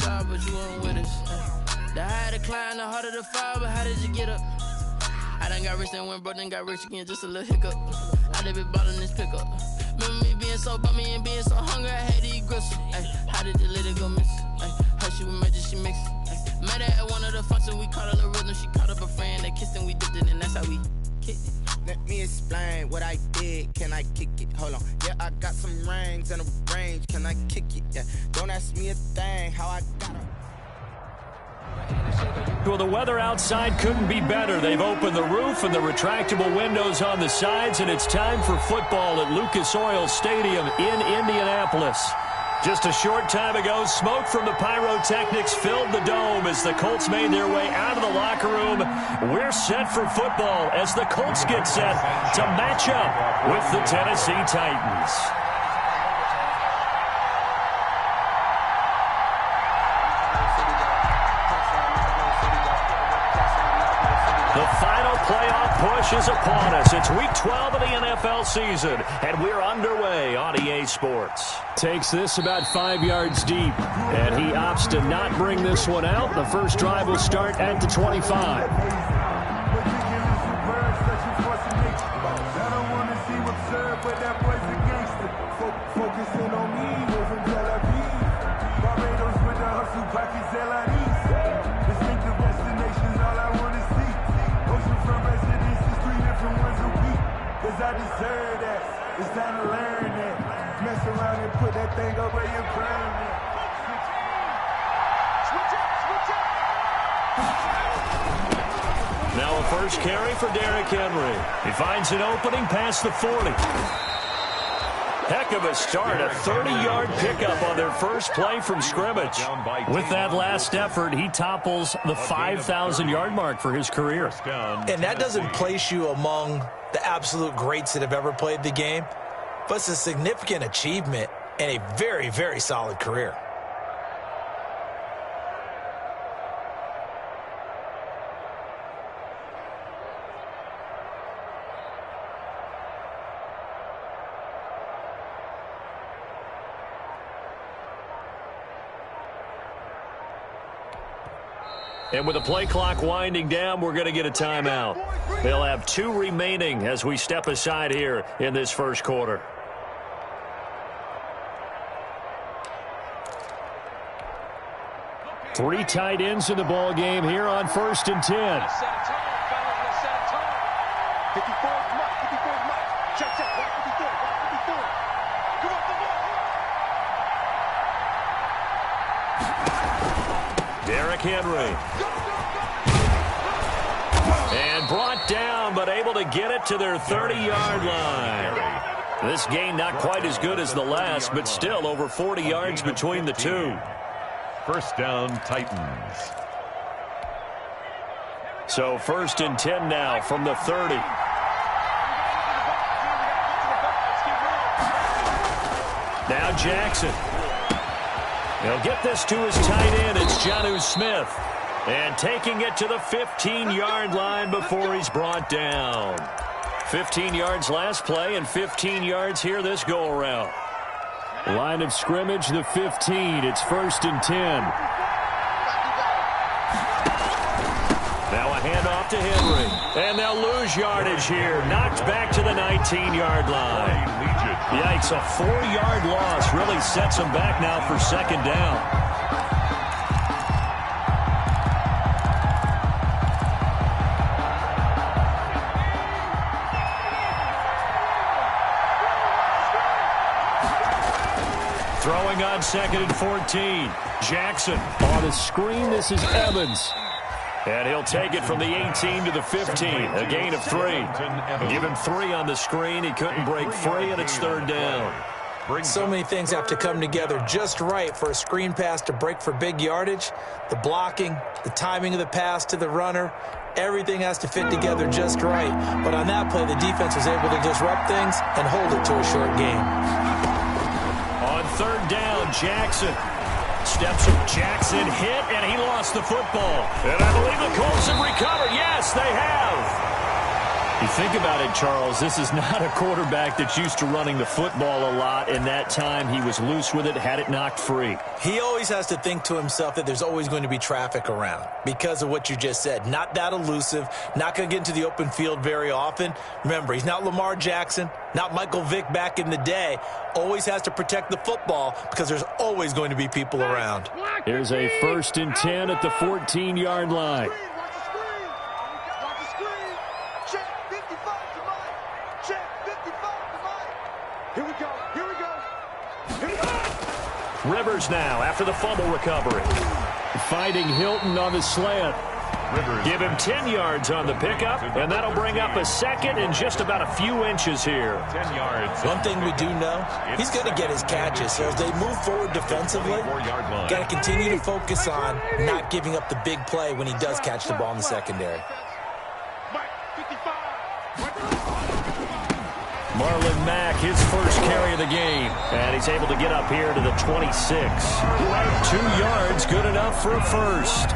side, but you weren't with us. The higher the climb, the harder the fall, but how did you get up? I done got rich, then went broke, then got rich again, just a little hiccup. I done been ballin' this pickup. Remember me being so bummy and being so hungry, I had to eat gristle. How did the lady go miss? How she was magic, she mixed. Met her at one of the functions, we caught a little rhythm. She caught up a friend, they kissed and we dipped it, and that's how we kicked it. Let me explain what I did. Can I kick it? Hold on. Yeah, I got some rings and a range. Can I kick it? Yeah. Don't ask me a thing. How I got her. Well, the weather outside couldn't be better. They've opened the roof and the retractable windows on the sides, and it's time for football at Lucas Oil Stadium in Indianapolis. Just a short time ago, smoke from the pyrotechnics filled the dome as the Colts made their way out of the locker room. We're set for football as the Colts get set to match up with the Tennessee Titans. The final playoff push is upon us. It's week 12 of the NFL season, and we're underway on EA Sports. Takes this about 5 yards deep, and he opts to not bring this one out. The first drive will start at the 25. I deserve that. It's time to learn that. Mess around and put that thing over your brain. Switch up. Now a first carry for Derrick Henry. He finds an opening past the 40. Heck of a start, a 30-yard pickup on their first play from scrimmage. With that last effort, he topples the 5,000-yard mark for his career. And that doesn't place you among the absolute greats that have ever played the game, but it's a significant achievement and a very, very solid career. And with the play clock winding down, we're going to get a timeout. They'll have 2 remaining as we step aside here in this first quarter. Three tight ends in the ball game here on 1st and 10. Derrick Henry. And brought down, but able to get it to their 30-yard line. This gain not quite as good as the last, but still over 40 yards between the two. First down, Titans. So 1st and 10 now from the 30. Now Jackson. He'll get this to his tight end. It's Jonnu Smith. And taking it to the 15-yard line before he's brought down. 15 yards last play and 15 yards here this go-around. Line of scrimmage, the 15. It's 1st and 10. Now a handoff to Henry. And they'll lose yardage here. Knocked back to the 19-yard line. Yikes, a 4-yard loss really sets them back now for 2nd down. Throwing on 2nd and 14. Jackson on a screen. This is Evans. And he'll take it from the 18 to the 15. A gain of 3. Give him 3 on the screen. He couldn't break free, and it's 3rd down. So many things have to come together just right for a screen pass to break for big yardage. The blocking, the timing of the pass to the runner, everything has to fit together just right. But on that play, the defense was able to disrupt things and hold it to a short game. On 3rd down, Jackson. Steps up, Jackson hit, and he lost the football. And I believe the Colts have recovered. Yes, they have. You think about it, Charles, this is not a quarterback that's used to running the football a lot, and that time he was loose with it, had it knocked free. He always has to think to himself that there's always going to be traffic around because of what you just said. Not that elusive, not going to get into the open field very often. Remember, he's not Lamar Jackson, not Michael Vick back in the day. Always has to protect the football because there's always going to be people around. Here's a 1st and 10 at the 14-yard line. Rivers now after the fumble recovery. Fighting Hilton on the slant. Rivers. Give him 10 yards on the pickup, and that'll bring up a 2nd and just about a few inches here. 10 yards. One thing we do know, he's going to get his catches. So as they move forward defensively, got to continue to focus on not giving up the big play when he does catch the ball in the secondary. Marlon Mack, his first carry of the game. And he's able to get up here to the 26. 2 yards, good enough for a first.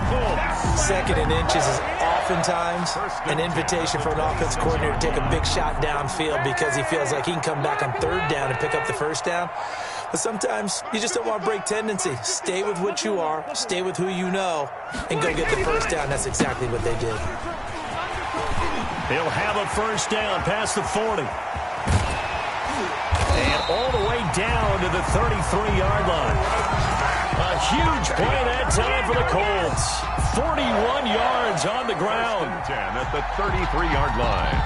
2nd and inches is oftentimes an invitation for an offense coordinator to take a big shot downfield because he feels like he can come back on 3rd down and pick up the first down. But sometimes you just don't want to break tendency. Stay with what you are, stay with who you know, and go get the first down. That's exactly what they did. He'll have a first down past the 40. And all the way down to the 33-yard line. A huge play that time for the Colts. 41 yards on the ground. 10 at the 33-yard line.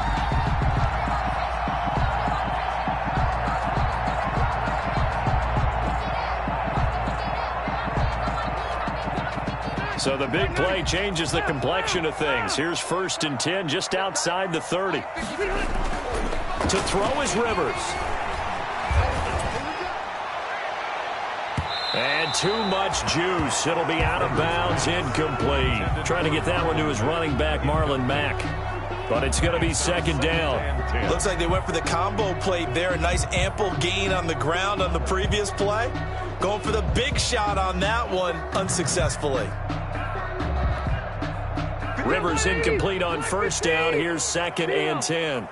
So the big play changes the complexion of things. Here's 1st and 10 just outside the 30. To throw is Rivers. And too much juice. It'll be out of bounds, incomplete. Trying to get that one to his running back, Marlon Mack. But it's going to be 2nd down. Looks like they went for the combo plate there. A nice ample gain on the ground on the previous play. Going for the big shot on that one unsuccessfully. Rivers incomplete on 1st down. Here's 2nd and 10.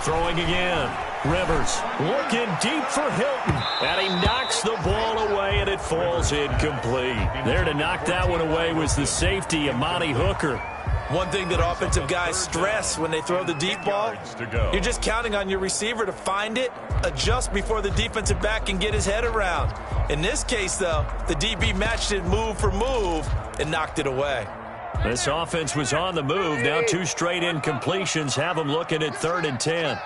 Throwing again. Rivers looking deep for Hilton. And he knocks the ball away, and it falls incomplete. There to knock that one away was the safety, Amani Hooker. One thing that offensive guys stress when they throw the deep ball, you're just counting on your receiver to find it, adjust before the defensive back can get his head around. In this case, though, the DB matched it move for move and knocked it away. This offense was on the move. Now 2 straight incompletions have them looking at 3rd and 10.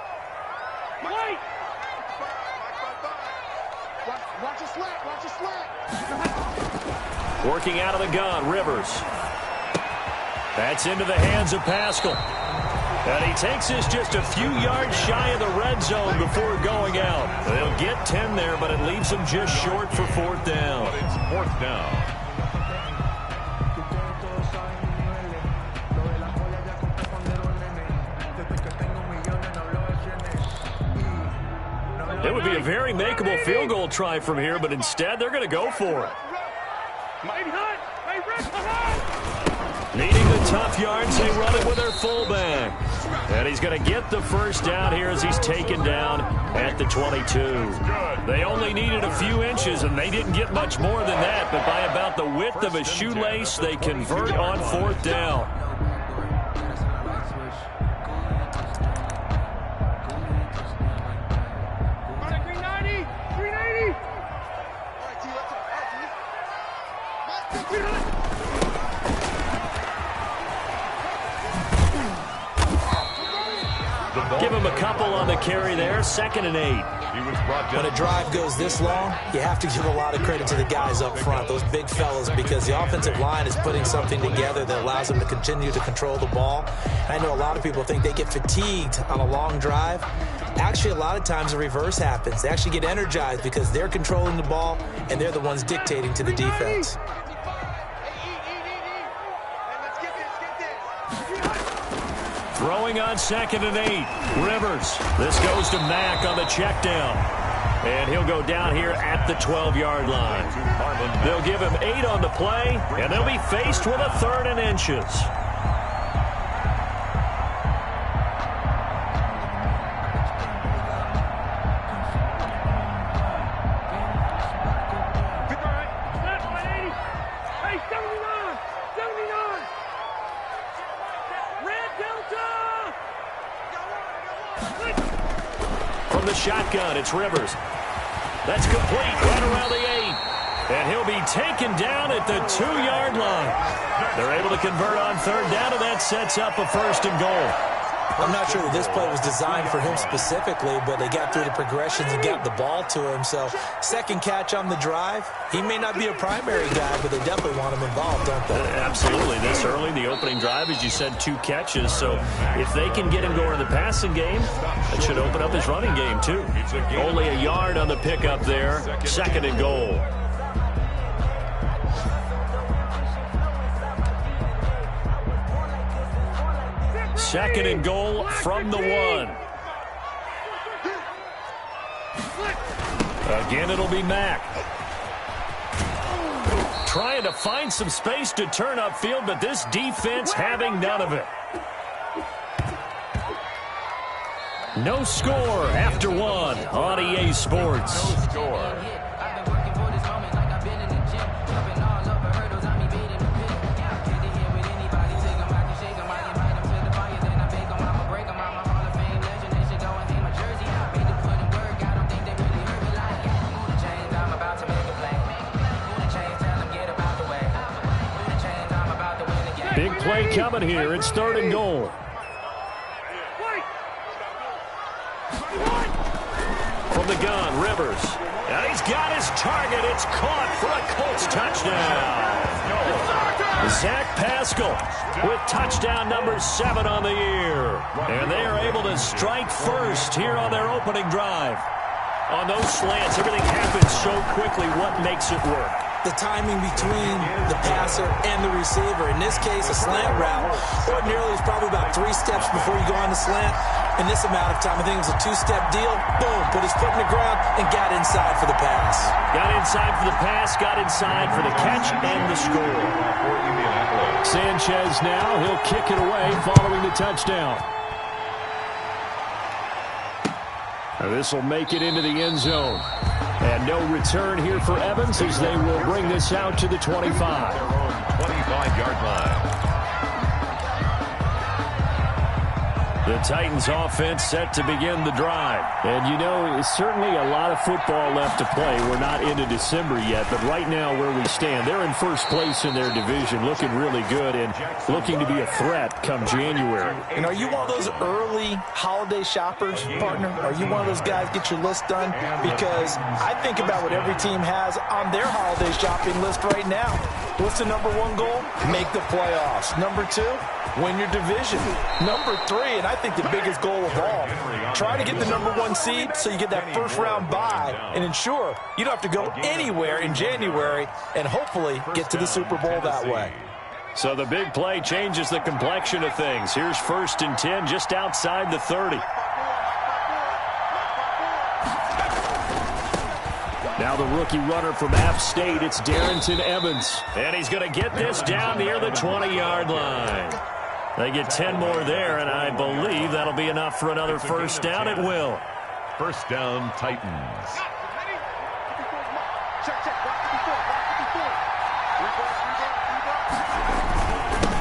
Working out of the gun, Rivers. That's into the hands of Pascal. And he takes this just a few yards shy of the red zone before going out. They'll get 10 there, but it leaves them just short for 4th down. But it's 4th down. It would be a very makeable field goal try from here, but instead they're going to go for it. Needing the tough yards, they run it with their fullback. And he's going to get the first down here as he's taken down at the 22. They only needed a few inches, and they didn't get much more than that. But by about the width of a shoelace, they convert on 4th down. Give him a couple on the carry there. 2nd and 8. When a drive goes this long, you have to give a lot of credit to the guys up front, those big fellas, because the offensive line is putting something together that allows them to continue to control the ball. I know a lot of people think they get fatigued on a long drive. Actually, a lot of times the reverse happens. They actually get energized because they're controlling the ball, and they're the ones dictating to the defense. Throwing on 2nd and 8. Rivers. This goes to Mack on the check down. And he'll go down here at the 12-yard line. They'll give him 8 on the play, and they'll be faced with a 3rd and inches. from the shotgun. It's Rivers. That's complete right around the 8. And he'll be taken down at the 2-yard line. They're able to convert on third down, and that sets up a first and goal. I'm not sure that this play was designed for him specifically, but they got through the progressions and got the ball to him. So second catch on the drive. He may not be a primary guy, but they definitely want him involved, don't they? Absolutely. This early, the opening drive, as you said, 2 catches. So if they can get him going in the passing game, that should open up his running game too. Only a yard on the pickup there. Second and goal. Second and goal from the 1. Again, it'll be Mack. Trying to find some space to turn upfield, but this defense having none of it. No score after 1 on EA Sports. No score. Big play coming here. It's third and goal. From the gun, Rivers. And he's got his target. It's caught for a Colts touchdown. Zach Pascal with touchdown number 7 on the year. And they are able to strike first here on their opening drive. On those slants, everything happens so quickly. What makes it work? The timing between the passer and the receiver. In this case, a slant route. Ordinarily, it's probably about 3 steps before you go on the slant. In this amount of time, I think it was a 2-step deal. Boom, put his foot in the ground and got inside for the pass. Got inside for the pass, got inside for the catch and the score. Sanchez now, he'll kick it away following the touchdown. Now this will make it into the end zone. And no return here for Evans as they will bring this out to the 25. 25-yard line. The Titans offense set to begin the drive. And you know, it's certainly a lot of football left to play. We're not into December yet, but right now where we stand, they're in first place in their division, looking really good and looking to be a threat come January. And are you one of those early holiday shoppers, partner? Are you one of those guys get your list done? Because I think about what every team has on their holiday shopping list right now. What's the number 1 goal? Make the playoffs. Number 2, win your division. Number 3, and I think the biggest goal of all, try to get the number 1 seed so you get that first-round bye and ensure you don't have to go anywhere in January and hopefully get to the Super Bowl that way. So the big play changes the complexion of things. Here's 1st and 10 just outside the 30. Now the rookie runner from App State, it's Darrington Evans. And he's going to get this down near the 20-yard line. They get 10 more there, and I believe that'll be enough for another first down. It will. First down, Titans.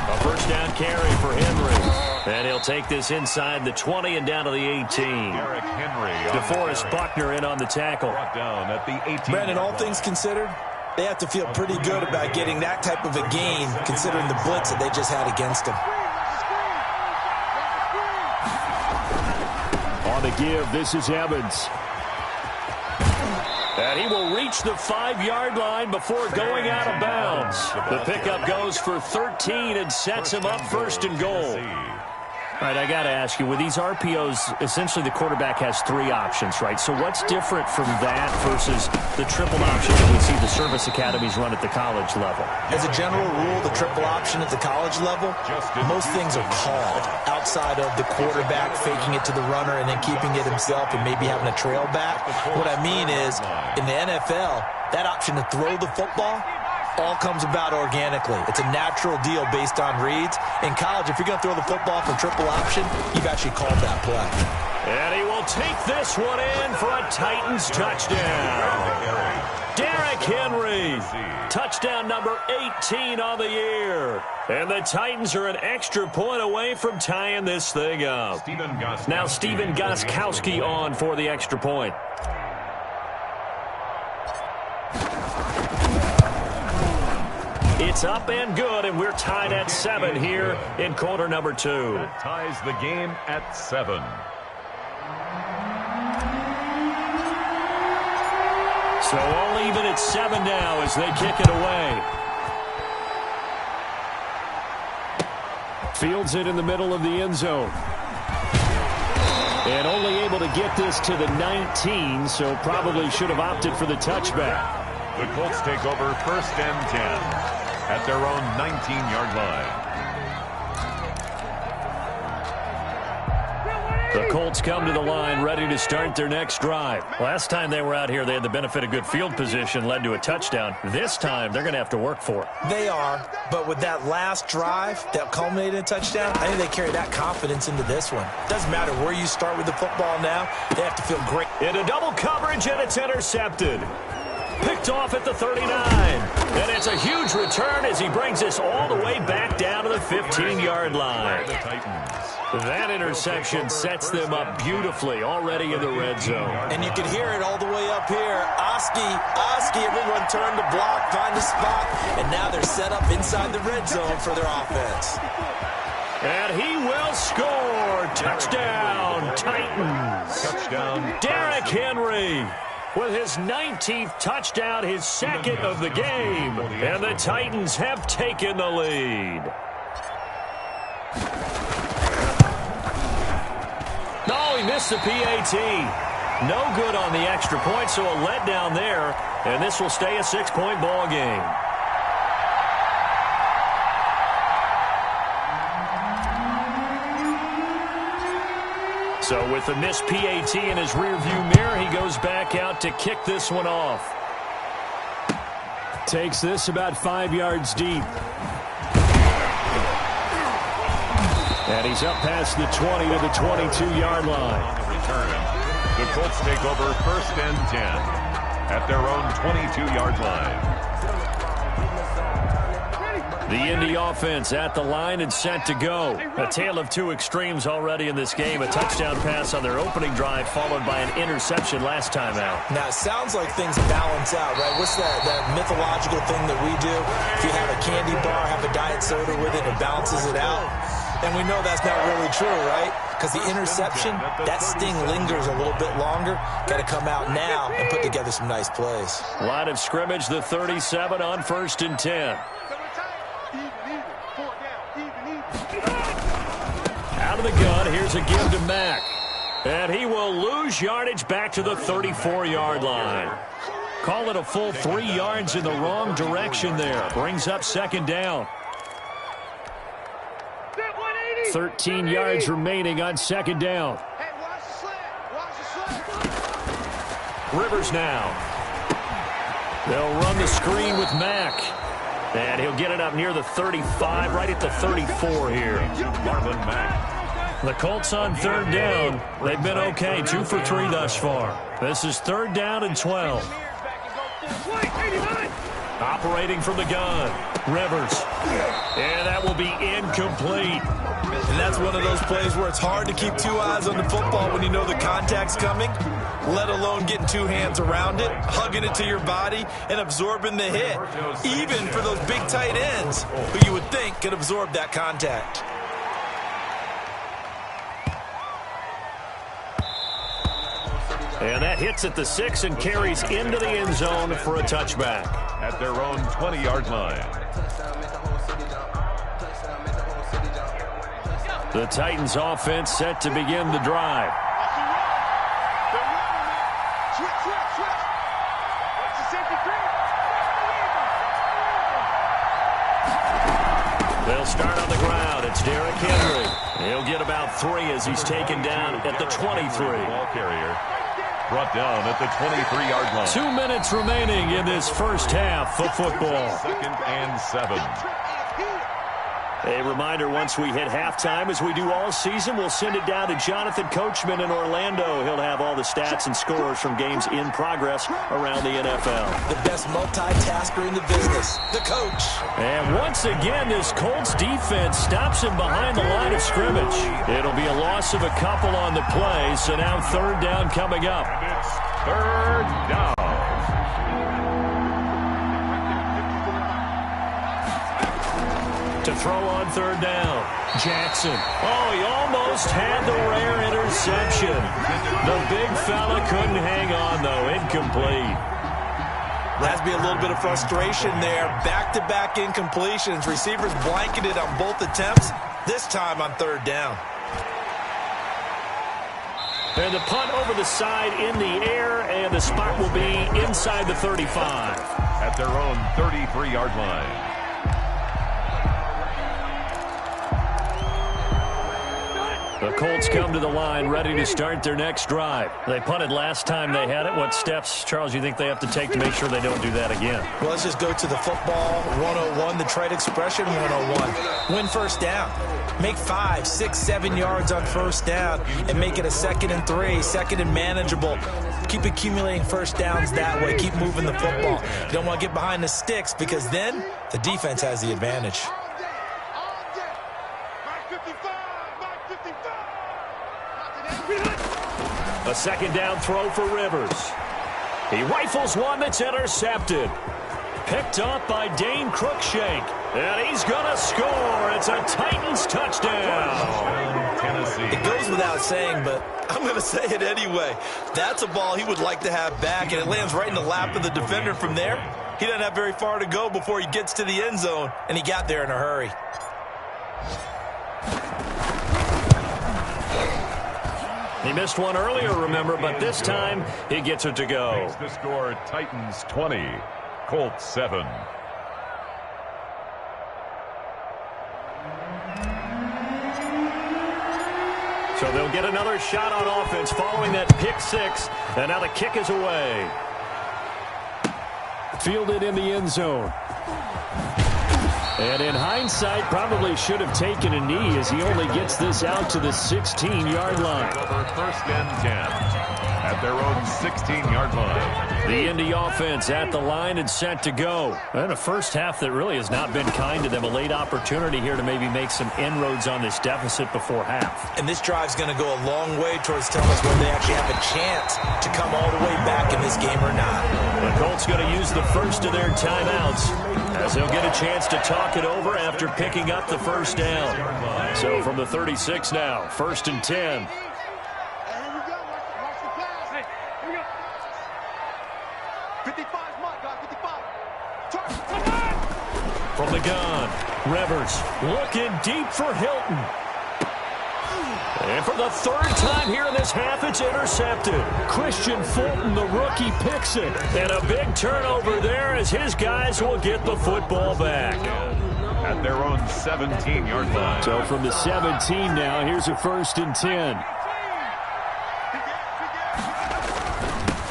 A first down carry for Henry. And he'll take this inside the 20 and down to the 18. Derrick Henry. DeForest Buckner in on the tackle. Brought down at the 18. Brandon, all things considered, they have to feel pretty good about getting that type of a gain considering the blitz that they just had against them. On the give, this is Evans. And he will reach the 5-yard line before going out of bounds. The pickup goes for 13 and sets him up first and goal. All right, I got to ask you, with these RPOs, essentially the quarterback has 3 options, right? So what's different from that versus the triple option that we see the service academies run at the college level? As a general rule, the triple option at the college level, most things are called outside of the quarterback faking it to the runner and then keeping it himself and maybe having a trail back. What I mean is, in the NFL, that option to throw the football all comes about organically. It's a natural deal based on reads. In college, if you're going to throw the football from triple option, you've actually called that play. And he will take this one in for a Titans touchdown. Derrick Derrick Henry. Touchdown number 18 on the year. And the Titans are an extra point away from tying this thing up. Now Stephen Gostkowski on for the extra point. It's up and good, and we're tied at 7 here in quarter number 2. That ties the game at 7. So all even at 7 now as they kick it away. Fields it in the middle of the end zone. And only able to get this to the 19, so probably should have opted for the touchback. The Colts take over 1st and 10 at their own 19-yard line. The Colts come to the line ready to start their next drive. Last time they were out here, they had the benefit of good field position, led to a touchdown. This time, they're going to have to work for it. They are, but with that last drive that culminated in a touchdown, I think they carry that confidence into this one. Doesn't matter where you start with the football now, they have to feel great. Into double coverage, and it's intercepted. Picked off at the 39. And it's a huge return as he brings us all the way back down to the 15-yard line. That interception sets them up beautifully already in the red zone. And you can hear it all the way up here. Oski, everyone turned to block, find a spot, and now they're set up inside the red zone for their offense. And he will score. Touchdown, Titans. Touchdown. Derrick Henry with his 19th touchdown, his second of the game. And the Titans have taken the lead. No, he missed the PAT. No good on the extra point, so a letdown there. And this will stay a 6-point ball game. So with the missed PAT in his rearview mirror, he goes back out to kick this one off. Takes this about 5 yards deep. And he's up past the 20 to the 22-yard line. Return. The Colts take over 1st and 10 at their own 22-yard line. The Indy offense at the line and set to go. A tale of two extremes already in this game. A touchdown pass on their opening drive followed by an interception last time out. Now, it sounds like things balance out, right? What's that mythological thing that we do? If you have a candy bar, have a diet soda with it, it balances it out. And we know that's not really true, right? Because the interception, that sting lingers a little bit longer. Got to come out now and put together some nice plays. Line of scrimmage, the 37 on 1st and 10. Out of the gun, here's a give to Mack. And he will lose yardage back to the 34-yard line. Call it a full 3 yards in the wrong direction there. Brings up 2nd down. 13 yards remaining on 2nd down. Rivers now. They'll run the screen with Mack. And he'll get it up near the 35, right at the 34 here. Marlon Mack. The Colts on 3rd down. They've been okay, 2 for 3 thus far. This is 3rd down and 12. Operating from the gun, Rivers. And that will be incomplete. And that's one of those plays where it's hard to keep 2 eyes on the football when you know the contact's coming, let alone getting 2 hands around it, hugging it to your body, and absorbing the hit, even for those big tight ends who you would think could absorb that contact. And that hits at the 6 and carries into the end zone for a touchback. At their own 20-yard line. The Titans offense set to begin the drive. They'll start on the ground. It's Derrick Henry. He'll get about 3 as he's taken down at the 23. Ball carrier brought down at the 23-yard line. 2 minutes remaining in this first half of football. 2nd and 7. A reminder, once we hit halftime, as we do all season, we'll send it down to Jonathan Coachman in Orlando. He'll have all the stats and scores from games in progress around the NFL. The best multitasker in the business, the coach. And once again, this Colts defense stops him behind the line of scrimmage. It'll be a loss of a couple on the play, so now third down coming up. And it's third down. To throw on third down, Jackson. Oh, he almost had the rare interception. The big fella couldn't hang on, though. Incomplete. There has to be a little bit of frustration there. Back-to-back incompletions. Receivers blanketed on both attempts, this time on third down. And the punt over the side in the air, and the spot will be inside the 35. At their own 33-yard line. The Colts come to the line ready to start their next drive. They punted last time they had it. What steps, Charles, you think they have to take to make sure they don't do that again? Well, let's just go to the football 101, the trade expression 101. Win first down. Make 5, 6, 7 yards on first down and make it a 2nd and 3, 2nd and manageable. Keep accumulating first downs that way. Keep moving the football. You don't want to get behind the sticks because then the defense has the advantage. A second down throw for Rivers. He rifles one that's intercepted. Picked up by Dane Cruikshank. And he's going to score. It's a Titans touchdown. Tennessee. It goes without saying, but I'm going to say it anyway. That's a ball he would like to have back, and it lands right in the lap of the defender from there. He doesn't have very far to go before he gets to the end zone, and he got there in a hurry. He missed one earlier, remember, but this time he gets it to go. Makes the score Titans 20, Colts 7. So they'll get another shot on offense following that pick six, and now the kick is away. Fielded in the end zone. And in hindsight, probably should have taken a knee as he only gets this out to the 16-yard line. Over first and 10 at their own 16-yard line. The Indy offense at the line and set to go. And a first half that really has not been kind to them. A late opportunity here to maybe make some inroads on this deficit before half. And this drive's going to go a long way towards telling us whether they actually have a chance to come all the way back in this game or not. The Colts going to use the first of their timeouts as they'll get a chance to talk it over after picking up the first down. So from the 36 now, 1st and 10. From the gun, Rivers looking deep for Hilton. And for the third time here in this half, it's intercepted. Christian Fulton, the rookie, picks it. And a big turnover there as his guys will get the football back. At their own 17-yard line. So from the 17 now, here's a 1st and 10.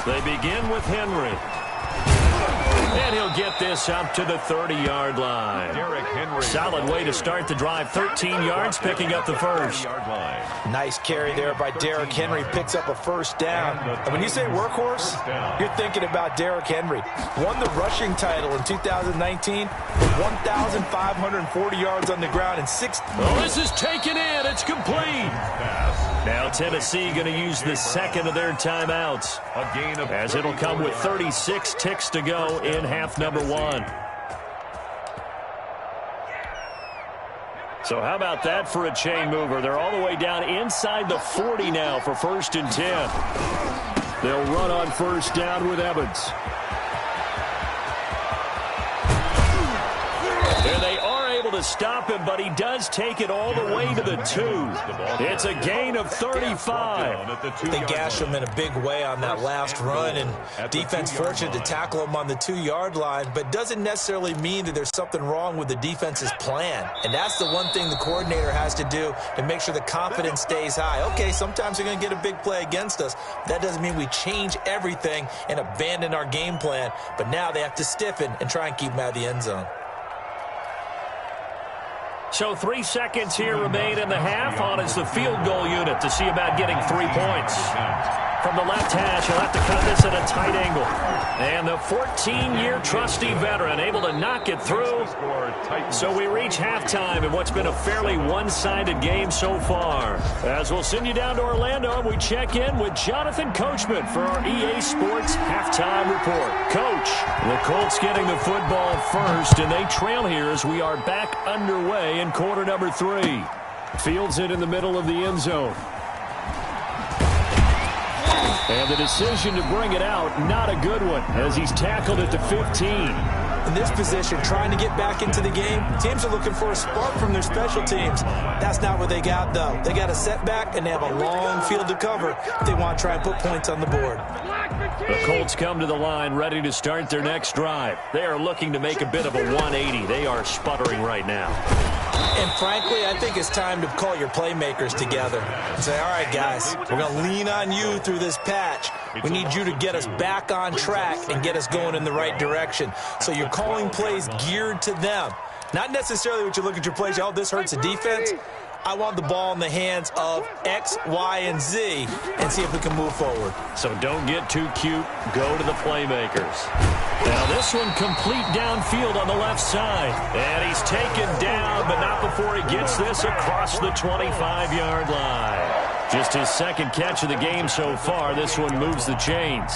They begin with Henry. And he'll get this up to the 30-yard line. Derrick Henry. Solid way to start the drive. 13 yards, picking up the first. Nice carry there by Derrick Henry. Picks up a first down. And when you say workhorse, you're thinking about Derrick Henry. Won the rushing title in 2019 with 1,540 yards on the ground and 6. Oh, this is taken in. It's complete. Now Tennessee going to use the second of their timeouts, A gain of as it'll come with 36 ticks to go in half number one. So how about that for a chain mover? They're all the way down inside the 40 now for 1st and 10. They'll run on first down with Evans. And they are able to stop him, but he does take it all the way to the 2. It's a gain of 35. They gashed him in a big way on that last run, and defense fortunate to tackle him on the 2-yard line, but doesn't necessarily mean that there's something wrong with the defense's plan. And that's the one thing the coordinator has to do to make sure the confidence stays high. Okay, sometimes they're going to get a big play against us. That doesn't mean we change everything and abandon our game plan, but now they have to stiffen and try and keep him out of the end zone. So 3 seconds here remain in the half. On is the field goal unit to see about getting 3 points. From the left hash, he'll have to cut this at a tight angle. And the 14-year trusty veteran able to knock it through. So we reach halftime in what's been a fairly one-sided game so far. As we'll send you down to Orlando, we check in with Jonathan Coachman for our EA Sports Halftime Report. Coach, the Colts getting the football first, and they trail here as we are back underway in quarter number 3. Fields it in the middle of the end zone. And the decision to bring it out, not a good one, as he's tackled at the 15. In this position, trying to get back into the game, teams are looking for a spark from their special teams. That's not what they got, though. They got a setback, and they have a long field to cover if they want to try and put points on the board. The Colts come to the line ready to start their next drive. They are looking to make a bit of a 180. They are sputtering right now. And frankly, I think it's time to call your playmakers together and say, all right, guys, we're going to lean on you through this patch. We need you to get us back on track and get us going in the right direction. So you're calling plays geared to them. Not necessarily what you look at your plays, oh, this hurts the defense. I want the ball in the hands of X, Y, and Z and see if we can move forward. So don't get too cute. Go to the playmakers. Now this one complete downfield on the left side. And he's taken down, but not before he gets this across the 25-yard line. Just his second catch of the game so far. This one moves the chains.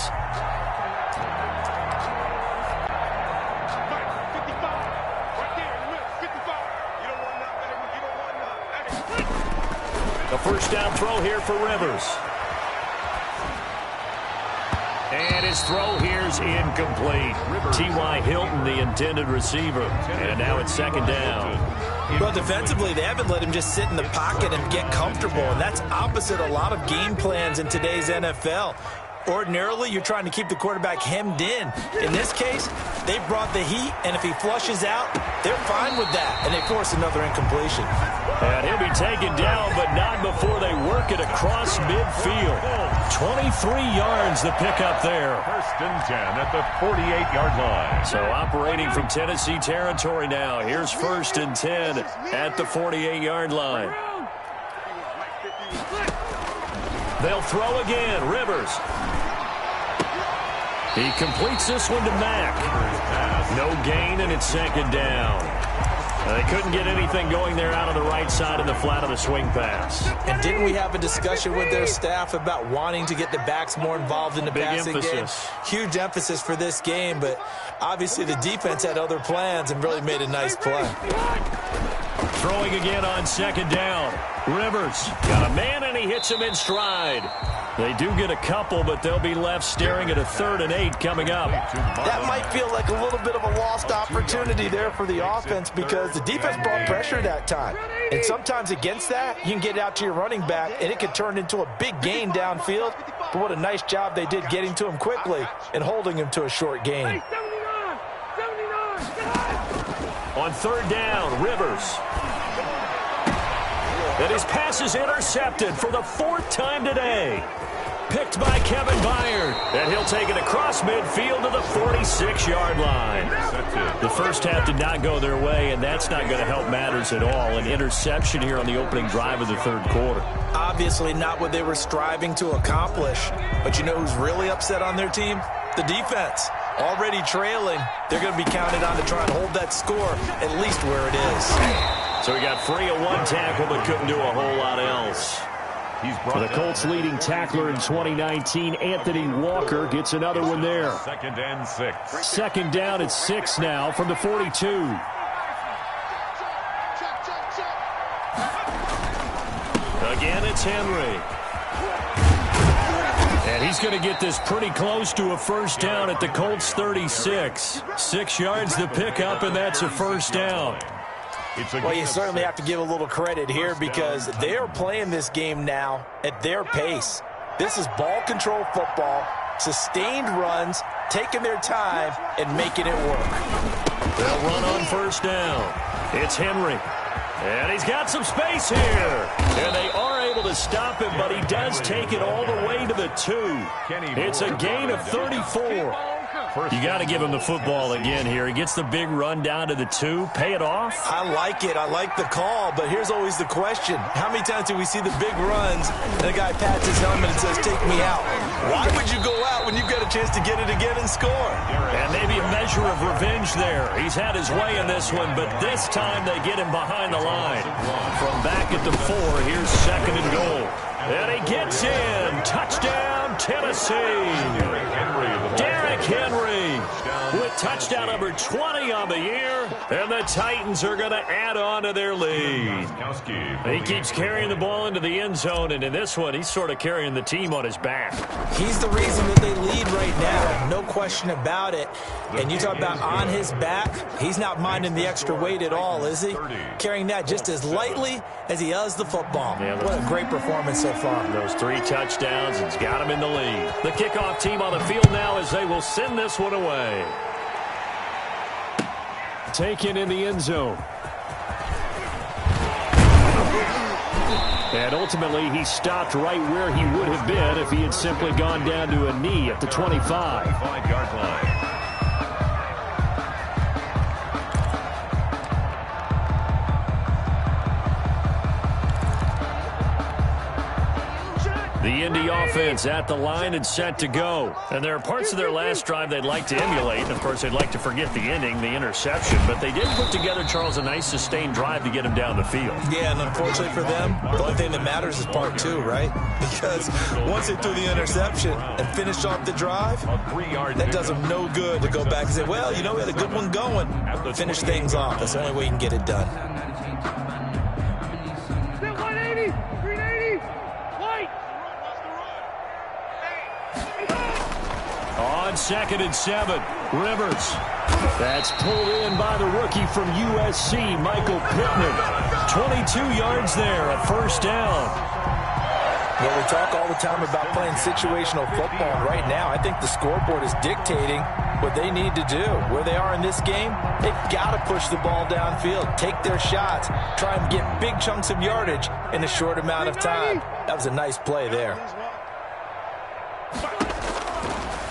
The first down throw here for Rivers. And his throw here's incomplete. T.Y. Hilton, the intended receiver. And now it's second down. Well, defensively, they haven't let him just sit in the pocket and get comfortable. And that's opposite a lot of game plans in today's NFL. Ordinarily, you're trying to keep the quarterback hemmed in. In this case, they brought the heat, and if he flushes out, they're fine with that, and they force another incompletion. And he'll be taken down, but not before they work it across midfield. 23 yards the pickup there. First and 10 at the 48-yard line. So operating from Tennessee territory now. Here's first and 10 at the 48-yard line. They'll throw again. Rivers. He completes this one to Mack. No gain, and it's second down. They couldn't get anything going there out on the right side of the flat of the swing pass. And didn't we have a discussion with their staff about wanting to get the backs more involved in the passing game? Huge emphasis for this game, but obviously the defense had other plans and really made a nice play. Throwing again on second down. Rivers got a man, and he hits him in stride. They do get a couple, but they'll be left staring at a 3rd and 8 coming up. That might feel like a little bit of a lost opportunity there for the offense because the defense brought pressure that time. And sometimes against that, you can get out to your running back, and it could turn into a big gain downfield. But what a nice job they did getting to him quickly and holding him to a short gain. On 3rd down, Rivers. And his pass is intercepted for the 4th time today. Picked by Kevin Byard. And he'll take it across midfield to the 46-yard line. The first half did not go their way, and that's not going to help matters at all. An interception here on the opening drive of the 3rd quarter. Obviously not what they were striving to accomplish. But you know who's really upset on their team? The defense. Already trailing, they're going to be counted on to try and hold that score at least where it is. So he got free of one tackle but couldn't do a whole lot else. For the Colts leading tackler in 2019, Anthony Walker gets another one there. 2nd and 6. 2nd down at 6 now from the 42. Again, it's Henry. And he's going to get this pretty close to a first down at the Colts 36. 6 yards the pickup, and that's a first down. Well, you certainly have to give a little credit here because they are playing this game now at their pace. This is ball control football, sustained runs, taking their time, and making it work. They'll run on first down. It's Henry. And he's got some space here. And they are able to stop him, but he does take it all the way to the 2. It's a gain of 34. first. You got to give him the football again here. He gets the big run down to the 2. Pay it off. I like it. I like the call, but here's always the question. How many times do we see the big runs and the guy pats his helmet and says, take me out? Why would you go out when you've got a chance to get it again and score? And maybe a measure of revenge there. He's had his way in this one, but this time they get him behind the line. From back at the 4, here's 2nd and goal. And he gets in. Touchdown, Tennessee. Derrick Henry with touchdown number 20 on the year. And the Titans are going to add on to their lead. He keeps carrying the ball into the end zone, and in this one, he's sort of carrying the team on his back. He's the reason that they lead right now. No question about it. And you talk about on his back, he's not minding the extra weight at all, is he? Carrying that just as lightly as he does the football. Yeah, what a great performance so far. Those 3 touchdowns, it's got him in the lead. The kickoff team on the field now as they will send this one away. Taken in the end zone. And ultimately, he stopped right where he would have been if he had simply gone down to a knee at the 25. 5-yard line. The Indy offense at the line and set to go. And there are parts of their last drive they'd like to emulate. And, of course, they'd like to forget the ending, the interception. But they did put together, Charles, a nice sustained drive to get him down the field. Yeah, and unfortunately for them, the only thing that matters is part 2, right? Because once they threw the interception and finished off the drive, that does them no good to go back and say, well, you know, we had a good one going. Finish things off. That's the only way you can get it done. On 2nd and 7, Rivers. That's pulled in by the rookie from USC, Michael Pittman. 22 yards there, a first down. Well, we talk all the time about playing situational football. And right now, I think the scoreboard is dictating what they need to do. Where they are in this game, they've got to push the ball downfield, take their shots, try and get big chunks of yardage in a short amount of time. That was a nice play there.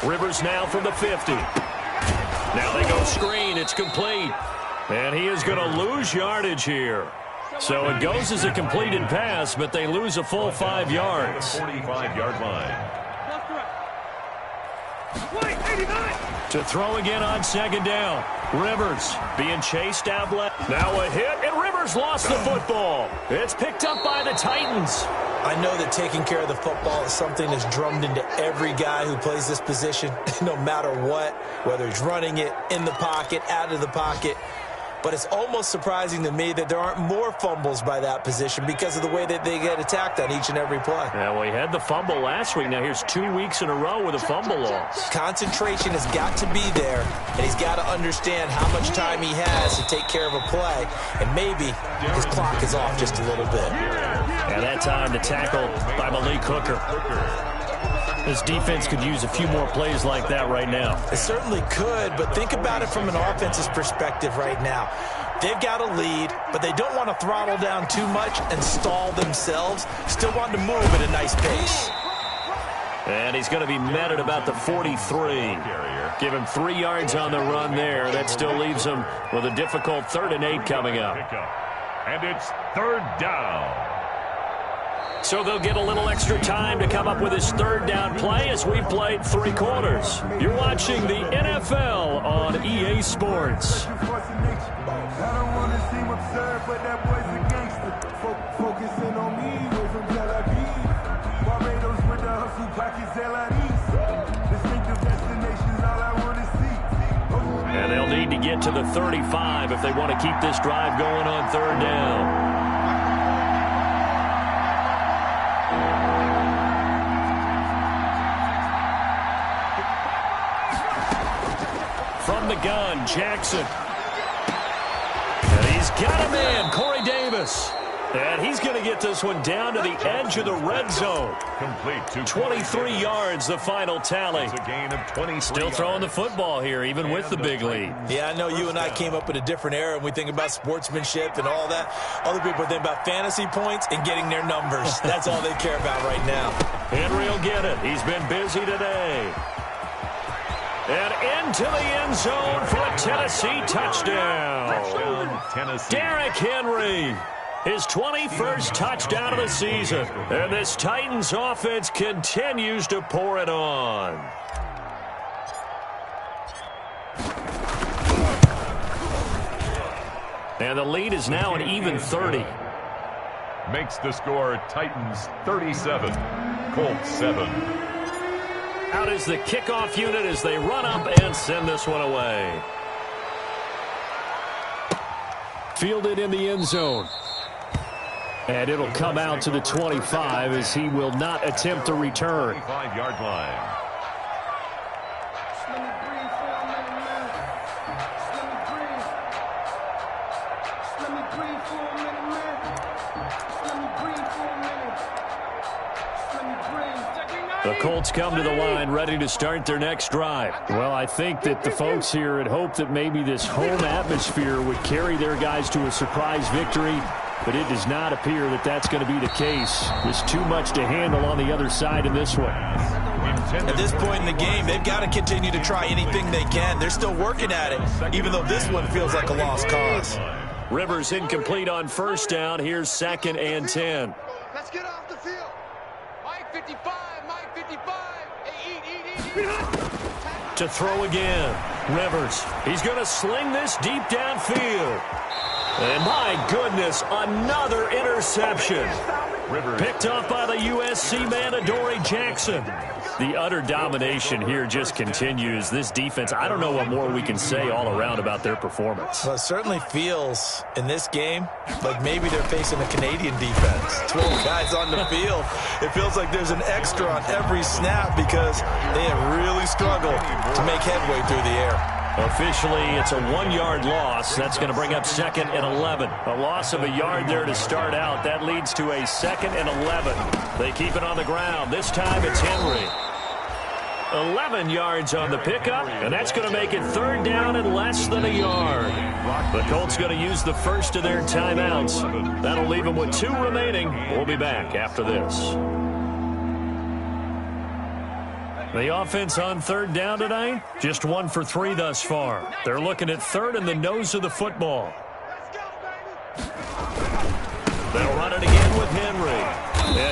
Rivers now from the 50. Now they go screen. It's complete. And he is going to lose yardage here. So it goes as a completed pass, but they lose a full 5 yards. 45-yard line. To throw again on 2nd down. Rivers being chased down left. Now a hit, and Rivers lost the football. It's picked up by the Titans. I know that taking care of the football is something that's drummed into every guy who plays this position, no matter what, whether he's running it, in the pocket, out of the pocket. But it's almost surprising to me that there aren't more fumbles by that position because of the way that they get attacked on each and every play. Yeah, well, he had the fumble last week. Now here's 2 weeks in a row with a fumble loss. Concentration has got to be there, and he's got to understand how much time he has to take care of a play, and maybe his clock is off just a little bit. And that time the tackle by Malik Hooker. This defense could use a few more plays like that right now. It certainly could, but think about it from an offense's perspective right now. They've got a lead, but they don't want to throttle down too much and stall themselves. Still want to move at a nice pace. And he's going to be met at about the 43. Give him 3 yards on the run there. That still leaves him with a difficult 3rd and 8 coming up. And it's 3rd down. So they'll get a little extra time to come up with his 3rd down play as we've played 3 quarters. You're watching the NFL on EA Sports. I don't want to seem absurd, but that boy's a gangster. Focusing on me, way from Tel Aviv. Barbados with the hustle, pockets LIDs. Distinctive destinations, all I want to see. And they'll need to get to the 35 if they want to keep this drive going on 3rd down. From the gun, Jackson. And he's got a man, Corey Davis. And he's going to get this one down to the edge of the red zone. Complete. 23 yards, the final tally. It's a gain of 23. Still throwing the football here, even with the big lead. Yeah, I know you and I came up in a different era, and we think about sportsmanship and all that. Other people think about fantasy points and getting their numbers. That's all they care about right now. Henry will get it. He's been busy today. And into the end zone for a Tennessee touchdown. Derrick Henry, his 21st touchdown of the season. And this Titans offense continues to pour it on. And the lead is now an even 30. Makes the score Titans 37, Colts 7. Out is the kickoff unit as they run up and send this one away. Fielded in the end zone. And it'll come out to the 25 as he will not attempt to return. 25-yard line. The Colts come to the line ready to start their next drive. Well, I think that the folks here had hoped that maybe this home atmosphere would carry their guys to a surprise victory, but it does not appear that that's going to be the case. There's too much to handle on the other side in this one. At this point in the game, they've got to continue to try anything they can. They're still working at it, even though this one feels like a lost cause. Rivers incomplete on first down. Here's 2nd and 10. Let's get off the field. Mike 55, Mike 55. To throw again. Rivers. He's going to sling this deep downfield. And my goodness, another interception. Rivers. Picked off by the USC man, Adoree Jackson. The utter domination here just continues. This defense, I don't know what more we can say all around about their performance. Well, it certainly feels in this game like maybe they're facing a Canadian defense. 12 guys on the field. It feels like there's an extra on every snap because they have really struggled to make headway through the air. Officially, it's a 1-yard loss. That's going to bring up 2nd and 11. A loss of a yard there to start out. That leads to a 2nd and 11. They keep it on the ground. This time it's Henry. 11 yards on the pickup, and that's going to make it 3rd down and less than a yard. The Colts going to use the first of their timeouts. That'll leave them with 2 remaining. We'll be back after this. The offense on 3rd down tonight, just 1 for 3 thus far. They're looking at 3rd and the nose of the football. They'll run it again with Henry.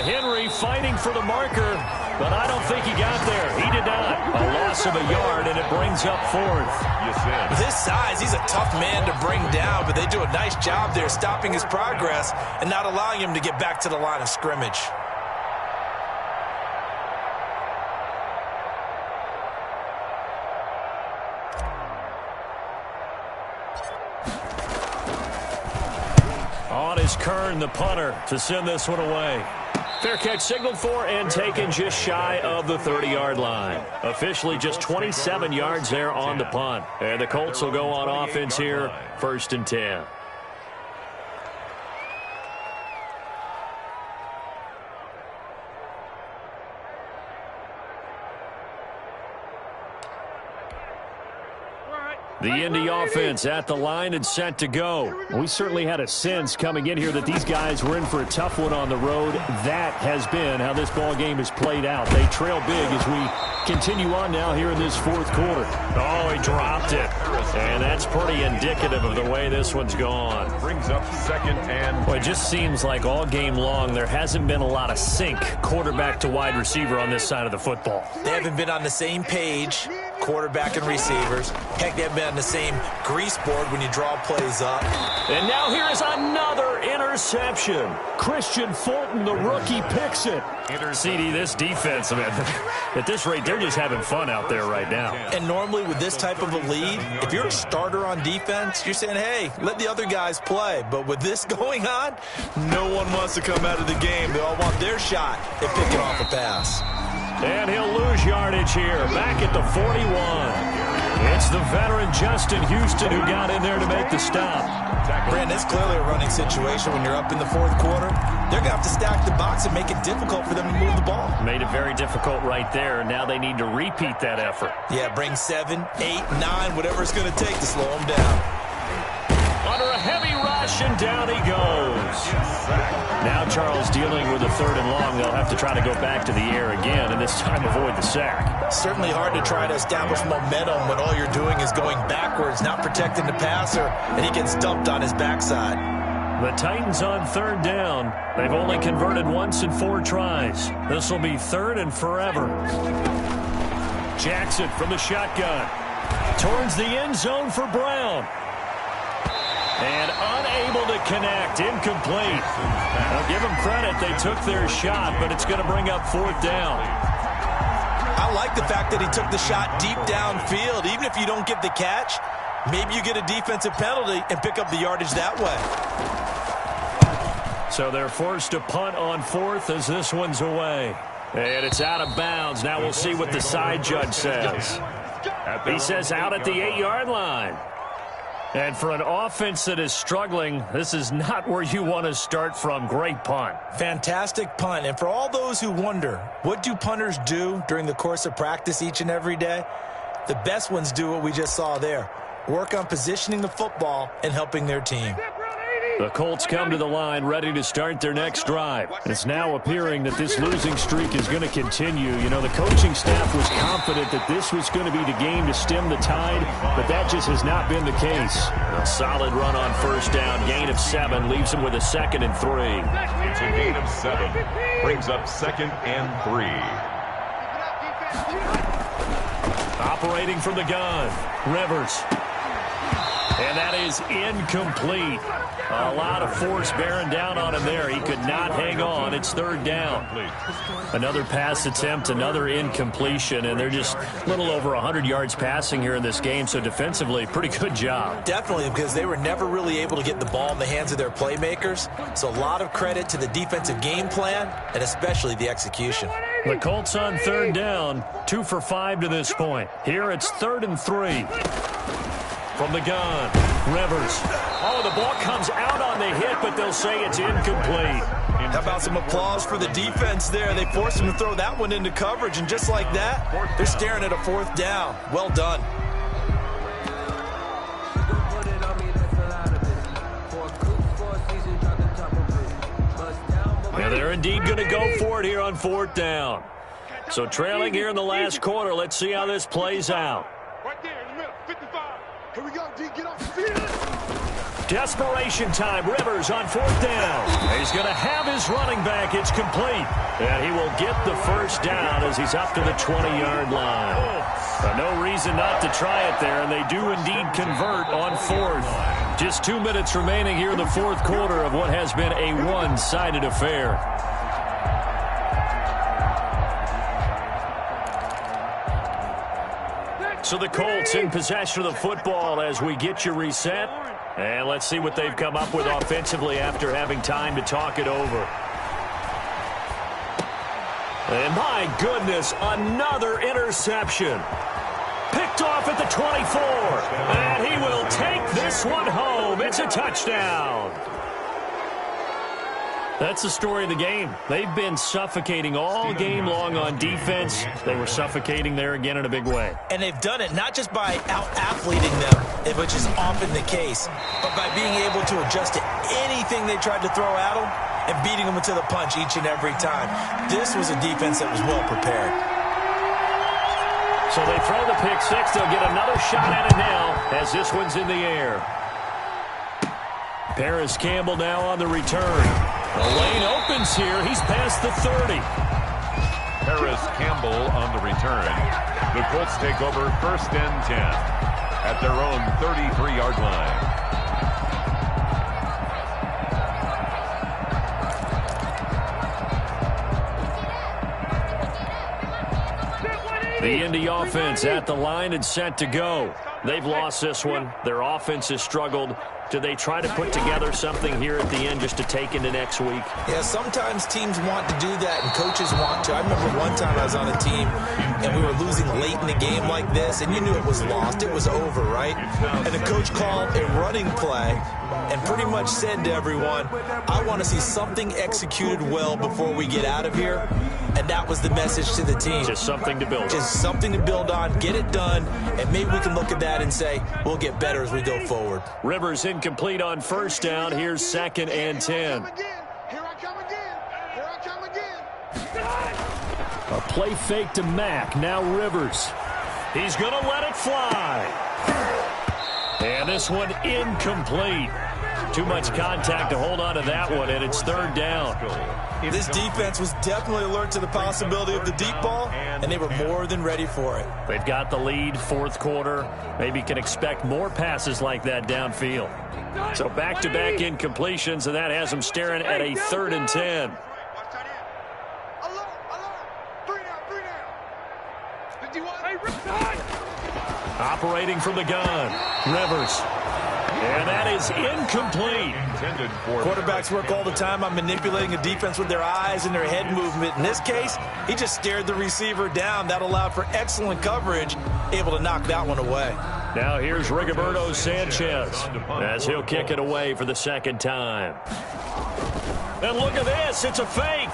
Henry fighting for the marker, but I don't think he got there. He did not. A loss of a yard, and it brings up 4th. With his size, he's a tough man to bring down, but they do a nice job there stopping his progress and not allowing him to get back to the line of scrimmage. On is Kern, the punter, to send this one away. Fair catch signaled for and taken just shy of the 30-yard line. Officially just 27 yards there on the punt. And the Colts will go on offense here, 1st and 10. The Indy offense at the line and set to go. We certainly had a sense coming in here that these guys were in for a tough one on the road. That has been how this ball game has played out. They trail big as we continue on now here in this 4th quarter. Oh, he dropped it. And that's pretty indicative of the way this one's gone. Brings up 2nd and... Well, it just seems like all game long there hasn't been a lot of sync quarterback to wide receiver on this side of the football. They haven't been on the same page, quarterback and receivers. Heck, they haven't been on the same grease board when you draw plays up. And now here is another interception. Christian Fulton, the rookie, picks it. CD, this defense, man, at this rate, they're just having fun out there right now. And normally with this type of a lead, if you're a starter on defense, you're saying, hey, let the other guys play. But with this going on, no one wants to come out of the game. They all want their shot at picking off a pass. And he'll lose yardage here, back at the 41. It's the veteran Justin Houston who got in there to make the stop. Brandon, it's clearly a running situation when you're up in the 4th quarter. They're going to have to stack the box and make it difficult for them to move the ball. Made it very difficult right there. Now they need to repeat that effort. Yeah, bring 7, 8, 9, whatever it's going to take to slow them down. under a heavy rush, and down he goes. Now Charles dealing with a 3rd and long. They'll have to try to go back to the air again, and this time avoid the sack. Certainly hard to try to establish momentum when all you're doing is going backwards, not protecting the passer, and he gets dumped on his backside. The Titans on 3rd down. They've only converted once in 4 tries. This will be 3rd and forever. Jackson from the shotgun. Towards the end zone for Brown. And unable to connect. Incomplete. I'll give them credit. They took their shot, but it's going to bring up 4th down. I like the fact that he took the shot deep downfield. Even if you don't get the catch, maybe you get a defensive penalty and pick up the yardage that way. So they're forced to punt on 4th as this one's away. And it's out of bounds. Now we'll see what the side judge says. He says out at the 8-yard line. And for an offense that is struggling, this is not where you want to start from. Great punt. Fantastic punt. And for all those who wonder, what do punters do during the course of practice each and every day? The best ones do what we just saw there. Work on positioning the football and helping their team. The Colts come to the line ready to start their next drive. It's now appearing that this losing streak is going to continue. You know, the coaching staff was confident that this was going to be the game to stem the tide, but that just has not been the case. A solid run on 1st down, gain of 7, leaves them with a 2nd and 3. It's a gain of 7. Brings up 2nd and 3. Operating from the gun, Rivers. And that is incomplete. A lot of force bearing down on him there. He could not hang on. It's 3rd down. Another pass attempt, another incompletion, and they're just a little over 100 yards passing here in this game, so defensively, pretty good job. Definitely, because they were never really able to get the ball in the hands of their playmakers, so a lot of credit to the defensive game plan and especially the execution. The Colts on 3rd down, 2 for 5 to this point. Here it's 3rd and 3. From the gun, Rivers. Oh, the ball comes out on the hit, but they'll say it's incomplete. How about some applause for the defense there? They forced him to throw that one into coverage, and just like that, they're staring at a 4th down. Well done. Yeah, they're indeed going to go for it here on 4th down. So trailing here in the last quarter, let's see how this plays out. Right there in the middle, 55. Here we go, D, get off the field. Desperation time. Rivers on 4th down. He's going to have his running back. It's complete. And he will get the 1st down as he's up to the 20-yard line. No reason not to try it there, and they do indeed convert on 4th. Just 2 minutes remaining here in the 4th quarter of what has been a one-sided affair. So the Colts in possession of the football as we get you reset. And let's see what they've come up with offensively after having time to talk it over. And my goodness, another interception. Picked off at the 24. And he will take this one home. It's a touchdown. That's the story of the game. They've been suffocating all game long on defense. They were suffocating there again in a big way. And they've done it not just by out-athleting them, which is often the case, but by being able to adjust to anything they tried to throw at them and beating them to the punch each and every time. This was a defense that was well prepared. So they throw the pick six. They'll get another shot at it now as this one's in the air. Paris Campbell now on the return. The lane opens here. He's past the 30. Paris Campbell on the return. The Colts take over 1st and 10 at their own 33-yard line. The Indy offense at the line and set to go. They've lost this one. Their offense has struggled. Do they try to put together something here at the end just to take into next week? Yeah, sometimes teams want to do that and coaches want to. I remember one time I was on a team and we were losing late in the game like this, and you knew it was lost. It was over, right? And the coach called a running play and pretty much said to everyone, I want to see something executed well before we get out of here. and that was the message to the team. Just something to build on. Just something to build on, get it done, and maybe we can look at that and say, we'll get better as we go forward. Rivers incomplete on first down. Here's 2nd and 10. Here I come again. Here I come again. A play fake to Mack. Now Rivers. He's going to let it fly. And this one incomplete. Too much contact to hold on to that one, and it's 3rd down. This defense was definitely alert to the possibility of the deep ball, and they were more than ready for it. They've got the lead, 4th quarter. Maybe can expect more passes like that downfield. So back-to-back incompletions, and that has them staring at a 3rd and 10. Operating from the gun, Rivers. And that is incomplete. Quarterbacks work all the time on manipulating a defense with their eyes and their head movement. In this case, he just stared the receiver down. That allowed for excellent coverage, able to knock that one away. Now here's Rigoberto Sanchez as he'll kick it away for the 2nd time. And look at this. It's a fake.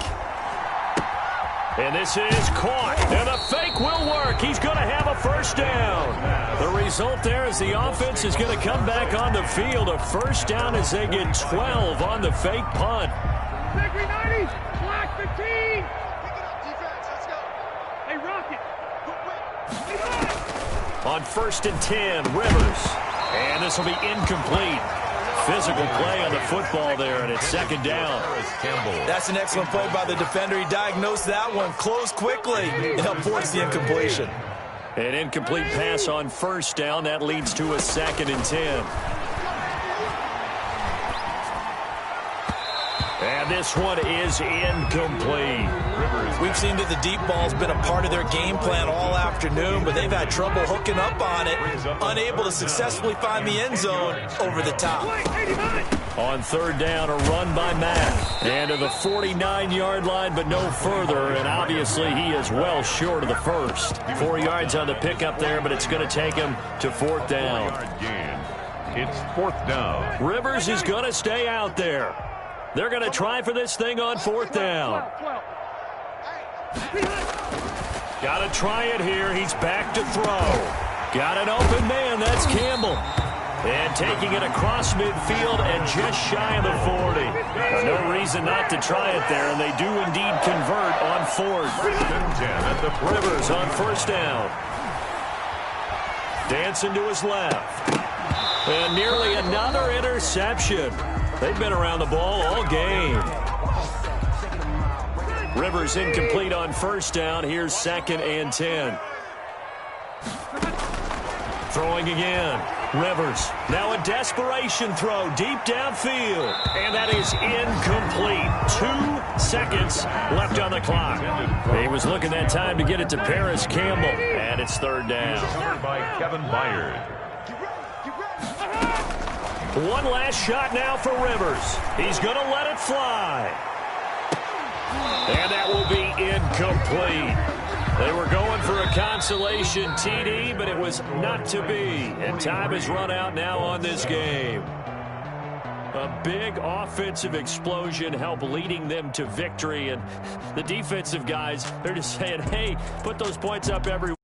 And this is caught. And the fake will work. He's going to have a 1st down. The result there is the offense is going to come back on the field. A 1st down as they get 12 on the fake punt. Victory 90. Black 15. Pick it up, defense. Let's go. Hey, Rocket. On 1st and 10, Rivers. And this will be incomplete. Physical play on the football there, and it's 2nd down. That's an excellent play by the defender. He diagnosed that one, closed quickly, and helped force the incompletion. An incomplete pass on 1st down. That leads to a 2nd and 10. And this one is incomplete. We've seen that the deep ball's been a part of their game plan all afternoon, but they've had trouble hooking up on it, unable to successfully find the end zone over the top. On 3rd down, a run by Mack. And to the 49-yard line, but no further. And obviously, he is well short of the 1st. 4 yards on the pickup there, but it's going to take him to 4th down. It's 4th down. Rivers is going to stay out there. They're going to try for this thing on 4th down. Got to try it here. He's back to throw. Got an open man. That's Campbell. And taking it across midfield and just shy of the 40. No reason not to try it there, and they do indeed convert on 4th. Rivers on 1st down. Dancing to his left. And nearly another interception. They've been around the ball all game. Rivers incomplete on 1st down. Here's 2nd and 10. Throwing again. Rivers. Now a desperation throw deep downfield. And that is incomplete. 2 seconds left on the clock. He was looking that time to get it to Paris Campbell. And it's 3rd down. By Kevin Byard. One last shot now for Rivers. He's going to let it fly. And that will be incomplete. They were going for a consolation TD, but it was not to be. And time has run out now on this game. A big offensive explosion helped leading them to victory. And the defensive guys, they're just saying, hey, put those points up every